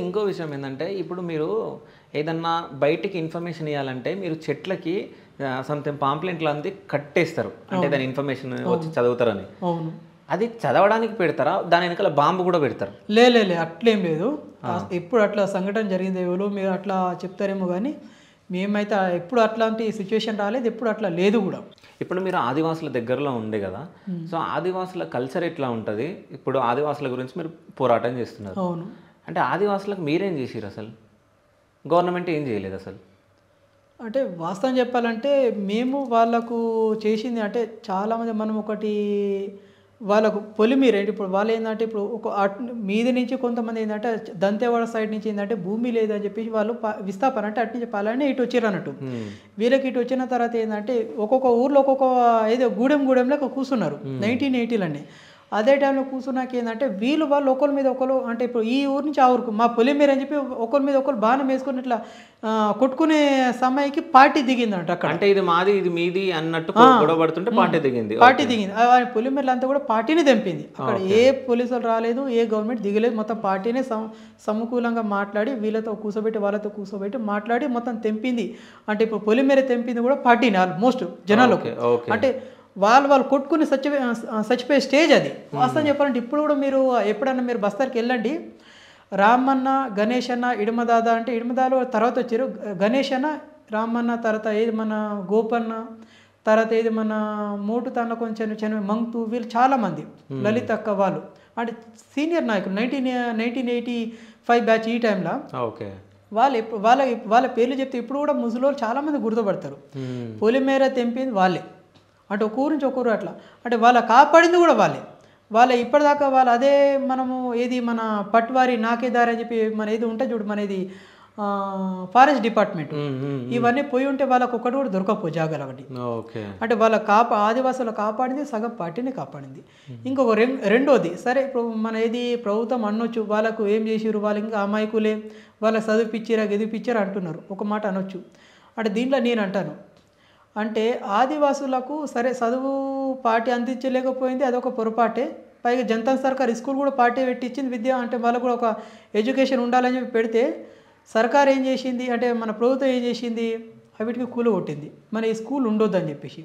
ఇంకో విషయం ఏంటంటే, ఇప్పుడు మీరు ఏదన్నా బయటికి ఇన్ఫర్మేషన్ ఇయ్యాలంటే, మీరు చెట్లకి సంథింగ్ పాంప్లెంట్లు అంది కట్టేస్తారు. అంటే దాని ఇన్ఫర్మేషన్ వచ్చి చదువుతారని. అవును. అది చదవడానికి పెడతారా? దాని వెనకాల బాంబు కూడా పెడతారు. లే లే లే అట్లేం లేదు. ఎప్పుడు అట్లా సంఘటన జరిగింది ఎవరో మీరు అట్లా చెప్తారేమో కానీ మేమైతే ఎప్పుడు అట్లాంటి సిచ్యువేషన్ రాలేదు. ఎప్పుడు అట్లా లేదు కూడా. ఇప్పుడు మీరు ఆదివాసుల దగ్గరలో ఉండే కదా. సో ఆదివాసుల కల్చర్ ఎట్లా ఉంటుంది? ఇప్పుడు ఆదివాసుల గురించి మీరు పోరాటం చేస్తున్నారు. అవును. అంటే ఆదివాసులకు మీరేం చేసిరు అసలు? గవర్నమెంట్ ఏం చేయలేదు అసలు? అంటే వాస్తవం చెప్పాలంటే మేము వాళ్ళకు చేసింది అంటే చాలామంది మనం ఒకటి వాళ్ళకు పొలిమీర ఇప్పుడు వాళ్ళు ఏంటంటే ఇప్పుడు ఒక మీది నుంచి కొంతమంది ఏంటంటే దంతేవాడ సైడ్ నుంచి ఏంటంటే భూమి లేదని చెప్పేసి వాళ్ళు విస్థాపన అంటే అటు నుంచి పాలని ఇటు వచ్చారు అన్నట్టు. వీళ్ళకి ఇటు వచ్చిన తర్వాత ఏంటంటే ఒక్కొక్క ఊర్లో ఒక్కొక్క ఏదో గూడెంలో కూర్చున్నారు 1980లోనే. అదే టైంలో కూర్చున్నాక ఏంటంటే వాళ్ళు ఒకరి మీద ఒకరు అంటే ఇప్పుడు ఈ ఊరు నుంచి ఆ ఊరుకు మా పొలిమేర అని చెప్పి ఒకరి మీద ఒకరు బాణం వేసుకుని ఇట్లా కొట్టుకునే సమయానికి పార్టీ దిగిందంట అక్కడ. అంటే ఇది మాది ఇది మీది అన్నట్టు గొడవడుతుంటే పార్టీ దిగింది. పొలిమేరలు అంతా కూడా పార్టీని తెంపింది. అక్కడ ఏ పోలీసులు రాలేదు, ఏ గవర్నమెంట్ దిగలేదు. మొత్తం పార్టీనే సమకూలంగా మాట్లాడి వీళ్ళతో కూర్చోబెట్టి వాళ్ళతో కూర్చోబెట్టి మాట్లాడి మొత్తం తెంపింది. అంటే ఇప్పుడు పొలిమేర తెంపింది కూడా పార్టీని ఆల్మోస్ట్ జనాలకు. అంటే వాళ్ళు కొట్టుకుని చచ్చిపోయే స్టేజ్ అది. వాస్తవం చెప్పాలంటే ఇప్పుడు కూడా మీరు ఎప్పుడన్నా మీరు బస్తార్కి వెళ్ళండి, రామన్న గణేష్ అన్న ఇడమదాదా అంటే ఇడమదాలో తర్వాత వచ్చారు. గణేష్ అన్న రామన్న తర్వాత ఏది మన గోపన్న తర్వాత ఏది మన మోటు తన కొంచెం మంగ్తు వీళ్ళు చాలామంది లలిత్ అక్క వాళ్ళు అంటే సీనియర్ నాయకులు 1985 బ్యాచ్ ఈ టైంలో. వాళ్ళ పేర్లు చెప్తే ఇప్పుడు కూడా ముసలోళ్ళు చాలామంది గుర్తుపడతారు. పొలిమేర తెంపింది వాళ్ళే. అంటే ఒక ఊరు నుంచి ఒక ఊరు అట్లా అంటే వాళ్ళ కాపాడింది కూడా వాళ్ళే ఇప్పటిదాకా వాళ్ళు అదే మనము ఏది మన పట్వారి నాకేదారి అని చెప్పి మన ఏది ఉంటుంది చూడు మన ఇది ఫారెస్ట్ డిపార్ట్మెంట్ ఇవన్నీ పోయి ఉంటే వాళ్ళకి ఒకటి కూడా దొరకపో జాగాలు ఒకటి. అంటే వాళ్ళ ఆదివాసులు కాపాడింది సగం పార్టీని కాపాడింది. ఇంకొక రెండోది సరే ఇప్పుడు మన ఏది ప్రభుత్వం అనొచ్చు వాళ్ళకు ఏం చేసిరు వాళ్ళు ఇంకా అమాయకులే వాళ్ళకి చదివిపిచ్చిరా గెదిపిచ్చిరా అంటున్నారు. ఒక మాట అనొచ్చు. అంటే దీంట్లో నేను అంటాను అంటే ఆదివాసులకు సరే చదువు పార్టీ అందించలేకపోయింది, అదొక పొరపాటే. పైగా జనతా సర్కార్ స్కూల్ కూడా పార్టీ పెట్టించింది విద్య అంటే వాళ్ళకు కూడా ఒక ఎడ్యుకేషన్ ఉండాలని చెప్పి పెడితే సర్కార్ ఏం చేసింది అంటే మన ప్రభుత్వం ఏం చేసింది అవిటికి కూలు కొట్టింది. మన ఈ స్కూల్ ఉండొద్దని చెప్పేసి.